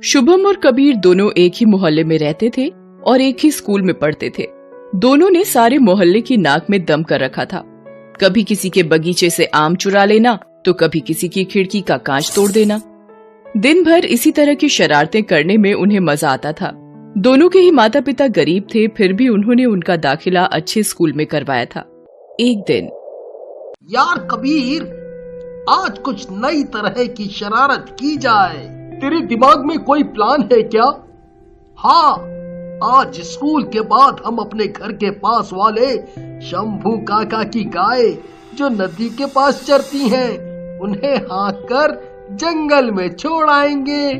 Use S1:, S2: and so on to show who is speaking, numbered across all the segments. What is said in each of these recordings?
S1: शुभम और कबीर दोनों एक ही मोहल्ले में रहते थे और एक ही स्कूल में पढ़ते थे। दोनों ने सारे मोहल्ले की नाक में दम कर रखा था। कभी किसी के बगीचे से आम चुरा लेना तो कभी किसी की खिड़की का कांच तोड़ देना। दिन भर इसी तरह की शरारतें करने में उन्हें मजा आता था। दोनों के ही माता पिता गरीब थे, फिर भी उन्होंने उनका दाखिला अच्छे स्कूल में करवाया था। एक दिन,
S2: यार कबीर, आज कुछ नई तरह की शरारत की जाए। तेरे दिमाग में कोई प्लान है क्या? हाँ, आज स्कूल के बाद हम अपने घर के पास वाले शंभू काका की गाय जो नदी के पास चरती हैं, उन्हें हाँक कर जंगल में छोड़ आएंगे।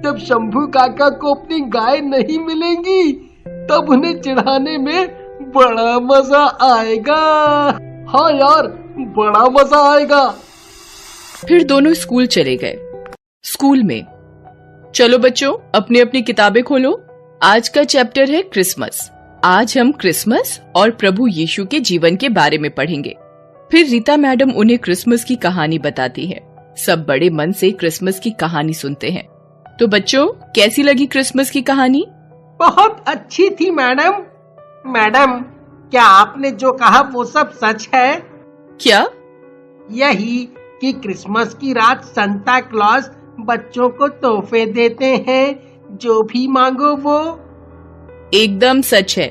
S2: जब शंभू काका को अपनी गाय नहीं मिलेंगी तब उन्हें चिढ़ाने में बड़ा मजा आएगा। हाँ यार, बड़ा मजा आएगा।
S1: फिर दोनों स्कूल चले गए। स्कूल में, चलो बच्चों, अपनी अपनी किताबें खोलो। आज का चैप्टर है क्रिसमस। आज हम क्रिसमस और प्रभु यीशु के जीवन के बारे में पढ़ेंगे। फिर रीता मैडम उन्हें क्रिसमस की कहानी बताती है। सब बड़े मन से क्रिसमस की कहानी सुनते हैं। तो बच्चों, कैसी लगी क्रिसमस की कहानी?
S2: बहुत अच्छी थी मैडम। मैडम, क्या आपने जो कहा वो सब सच है?
S1: क्या?
S2: यही कि क्रिसमस की रात सांता क्लॉज बच्चों को तोहफे देते हैं, जो भी मांगो वो।
S1: एकदम सच है,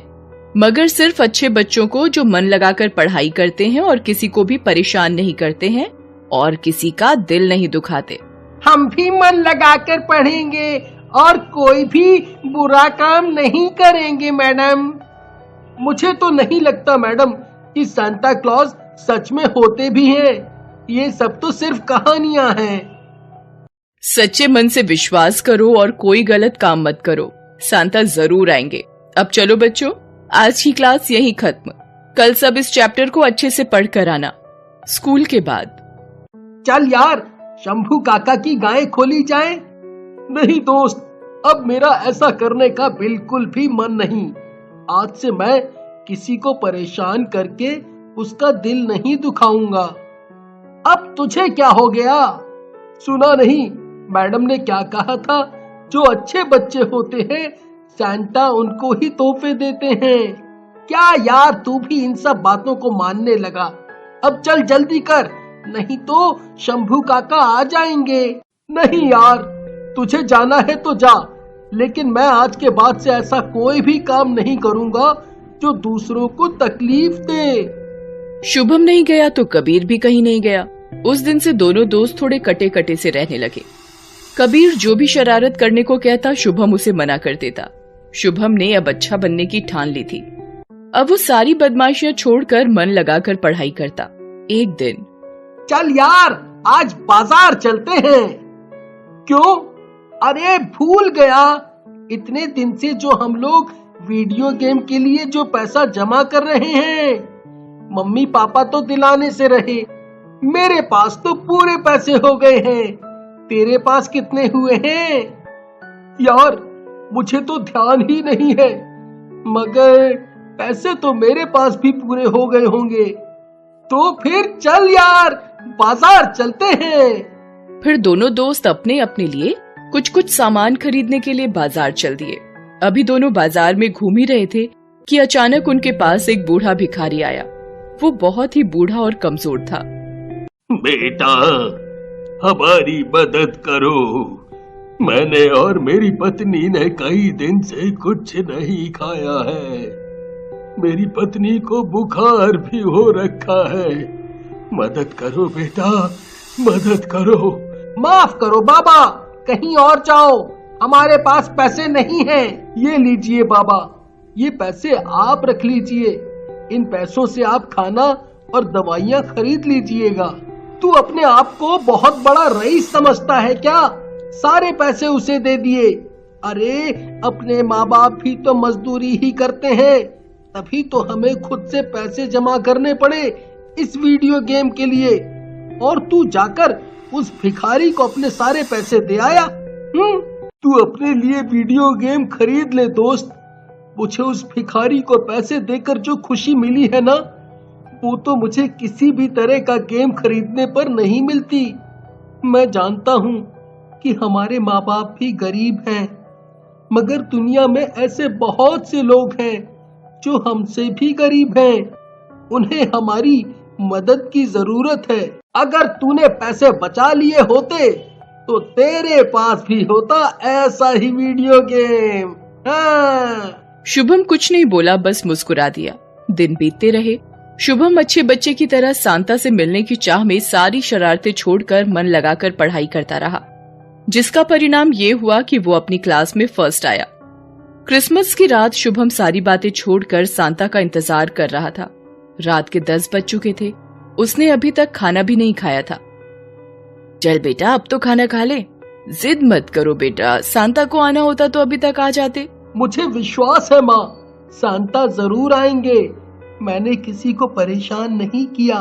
S1: मगर सिर्फ अच्छे बच्चों को जो मन लगाकर पढ़ाई करते हैं और किसी को भी परेशान नहीं करते हैं और किसी का दिल नहीं दुखाते।
S2: हम भी मन लगाकर पढ़ेंगे और कोई भी बुरा काम नहीं करेंगे मैडम। मुझे तो नहीं लगता मैडम कि सांता क्लॉज सच में होते भी हैं। ये सब तो सिर्फ कहानियां हैं।
S1: सच्चे मन से विश्वास करो और कोई गलत काम मत करो। सांता जरूर आएंगे। अब चलो बच्चों, आज की क्लास यहीं खत्म। कल सब इस चैप्टर को अच्छे से पढ़ कर आना। स्कूल के बाद,
S2: चल यार, शंभू काका की गाय खोली जाए। नहीं दोस्त, अब मेरा ऐसा करने का बिल्कुल भी मन नहीं। आज से मैं किसी को परेशान करके उसका दिल नहीं दुखाऊंगा। अब तुझे क्या हो गया? सुना नहीं मैडम ने क्या कहा था? जो अच्छे बच्चे होते हैं सांता उनको ही तोहफे देते हैं। क्या यार, तू भी इन सब बातों को मानने लगा? अब चल जल्दी कर, नहीं तो शंभू काका आ जाएंगे। नहीं यार, तुझे जाना है तो जा, लेकिन मैं आज के बाद से ऐसा कोई भी काम नहीं करूंगा जो दूसरों को तकलीफ दे।
S1: शुभम नहीं गया तो कबीर भी कहीं नहीं गया। उस दिन से दोनों दोस्त थोड़े कटे कटे से रहने लगे। कबीर जो भी शरारत करने को कहता, शुभम उसे मना कर देता। शुभम ने अब अच्छा बनने की ठान ली थी। अब वो सारी बदमाशियां छोड़कर मन लगाकर पढ़ाई करता। एक दिन,
S2: चल यार, आज बाजार चलते हैं। क्यों? अरे भूल गया, इतने दिन से जो हम लोग वीडियो गेम के लिए जो पैसा जमा कर रहे हैं, मम्मी पापा तो दिलाने से रहे। मेरे पास तो पूरे पैसे हो गए हैं। तेरे पास कितने हुए हैं? यार, मुझे तो ध्यान ही नहीं है, मगर पैसे तो मेरे पास भी पूरे हो गए होंगे। तो फिर चल यार, बाजार चलते हैं।
S1: फिर दोनों दोस्त अपने अपने लिए कुछ कुछ सामान खरीदने के लिए बाजार चल दिए। अभी दोनों बाजार में घूम ही रहे थे कि अचानक उनके पास एक बूढ़ा भिखारी आया। वो बहुत ही बूढ़ा और कमजोर था।
S3: बेटा, हमारी मदद करो। मैंने और मेरी पत्नी ने कई दिन से कुछ नहीं खाया है। मेरी पत्नी को बुखार भी हो रखा है। मदद करो बेटा, मदद करो।
S2: माफ करो बाबा, कहीं और जाओ, हमारे पास पैसे नहीं हैं। ये लीजिए बाबा, ये पैसे आप रख लीजिए। इन पैसों से आप खाना और दवाइयाँ खरीद लीजिएगा। तू अपने आप को बहुत बड़ा रईस समझता है क्या? सारे पैसे उसे दे दिए। अरे अपने माँ बाप भी तो मजदूरी ही करते हैं, तभी तो हमें खुद से पैसे जमा करने पड़े इस वीडियो गेम के लिए। और तू जाकर उस भिखारी को अपने सारे पैसे दे आया। तू अपने लिए वीडियो गेम खरीद ले दोस्त। मुझे उस भिखारी को पैसे देकर जो खुशी मिली है ना, वो तो मुझे किसी भी तरह का गेम खरीदने पर नहीं मिलती। मैं जानता हूँ कि हमारे माँ बाप भी गरीब हैं, मगर दुनिया में ऐसे बहुत से लोग हैं जो हमसे भी गरीब हैं। उन्हें हमारी मदद की जरूरत है। अगर तूने पैसे बचा लिए होते तो तेरे पास भी होता ऐसा ही वीडियो गेम। हाँ।
S1: शुभम कुछ नहीं बोला, बस मुस्कुरा दिया। दिन बीतते रहे। शुभम अच्छे बच्चे की तरह सांता से मिलने की चाह में सारी शरारतें छोड़कर मन लगाकर पढ़ाई करता रहा, जिसका परिणाम ये हुआ कि वो अपनी क्लास में फर्स्ट आया। क्रिसमस की रात शुभम सारी बातें छोड़कर सांता का इंतजार कर रहा था। रात के 10 बज चुके थे। उसने अभी तक खाना भी नहीं खाया था। चल बेटा, अब तो खाना खा ले। जिद मत करो बेटा, सांता को आना होता तो अभी तक आ जाते।
S2: मुझे विश्वास है माँ, सांता जरूर आएंगे। मैंने किसी को परेशान नहीं किया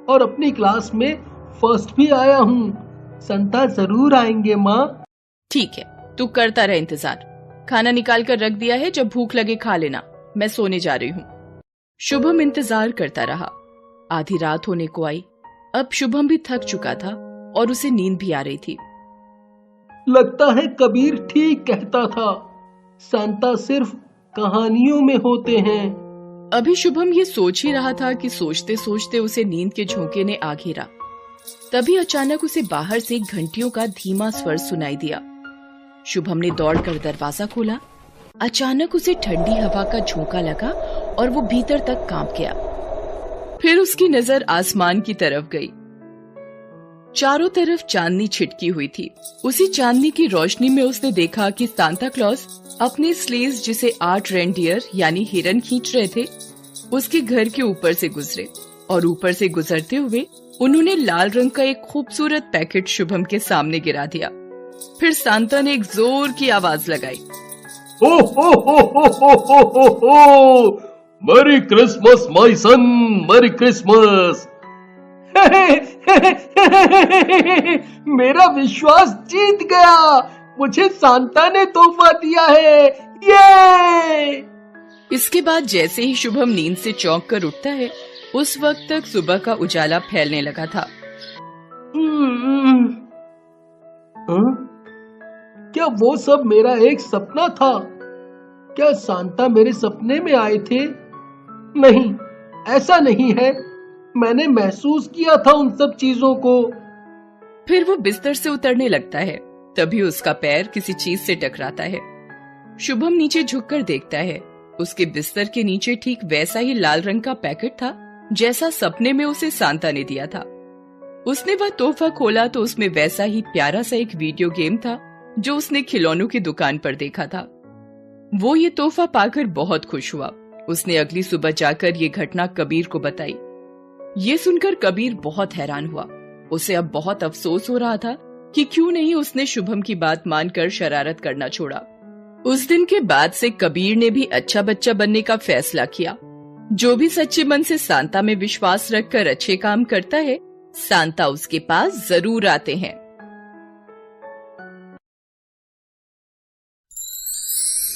S2: और अपनी क्लास में फर्स्ट भी आया हूँ। सांता जरूर आएंगे माँ।
S1: ठीक है, तू करता रह इंतजार। खाना निकाल कर रख दिया है, जब भूख लगे खा लेना। मैं सोने जा रही हूँ। शुभम इंतजार करता रहा। आधी रात होने को आई। अब शुभम भी थक चुका था और उसे नींद भी आ रही थी।
S2: लगता है कबीर ठीक कहता था, सांता सिर्फ कहानियों में होते हैं।
S1: अभी शुभम ये सोच ही रहा था कि सोचते सोचते उसे नींद के झोंके ने आ घेरा। तभी अचानक उसे बाहर से घंटियों का धीमा स्वर सुनाई दिया। शुभम ने दौड़कर दरवाजा खोला। अचानक उसे ठंडी हवा का झोंका लगा और वो भीतर तक कांप गया। फिर उसकी नजर आसमान की तरफ गई। चारों तरफ चांदनी छिटकी हुई थी। उसी चांदनी की रोशनी में उसने देखा कि सांता क्लॉज अपने स्लेज, जिसे 8 रेनडियर यानी हिरन खींच रहे थे, उसके घर के ऊपर से गुजरे और ऊपर से गुजरते हुए उन्होंने लाल रंग का एक खूबसूरत पैकेट शुभम के सामने गिरा दिया। फिर सांता ने एक जोर की आवाज लगाई,
S3: हो हो हो हो हो हो हो हो, merry Christmas my son, merry Christmas.
S2: मेरा विश्वास जीत गया। मुझे सांता ने तोहफा दिया है। ये
S1: इसके बाद जैसे ही शुभम नींद से चौंक कर उठता है, उस वक्त तक सुबह का उजाला फैलने लगा था।
S2: क्या वो सब मेरा एक सपना था? क्या सांता मेरे सपने में आए थे? नहीं, ऐसा नहीं है। मैंने महसूस किया था उन सब चीजों को।
S1: फिर वो बिस्तर से उतरने लगता है। तभी उसका पैर किसी चीज से टकराता है। शुभम नीचे झुककर देखता है। उसके बिस्तर के नीचे ठीक वैसा ही लाल रंग का पैकेट था जैसा सपने में उसे सांता ने दिया था। उसने वह तोहफा खोला तो उसमें वैसा ही प्यारा सा एक वीडियो गेम था जो उसने खिलौनों की दुकान पर देखा था। वो ये तोहफा पाकर बहुत खुश हुआ। उसने अगली सुबह जाकर ये घटना कबीर को बताई। ये सुनकर कबीर बहुत हैरान हुआ। उसे अब बहुत अफसोस हो रहा था कि क्यों नहीं उसने शुभम की बात मानकर शरारत करना छोड़ा। उस दिन के बाद से कबीर ने भी अच्छा बच्चा बनने का फैसला किया। जो भी सच्चे मन से सांता में विश्वास रखकर अच्छे काम करता है, सांता उसके पास जरूर आते हैं।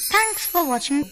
S4: Thanks for watching.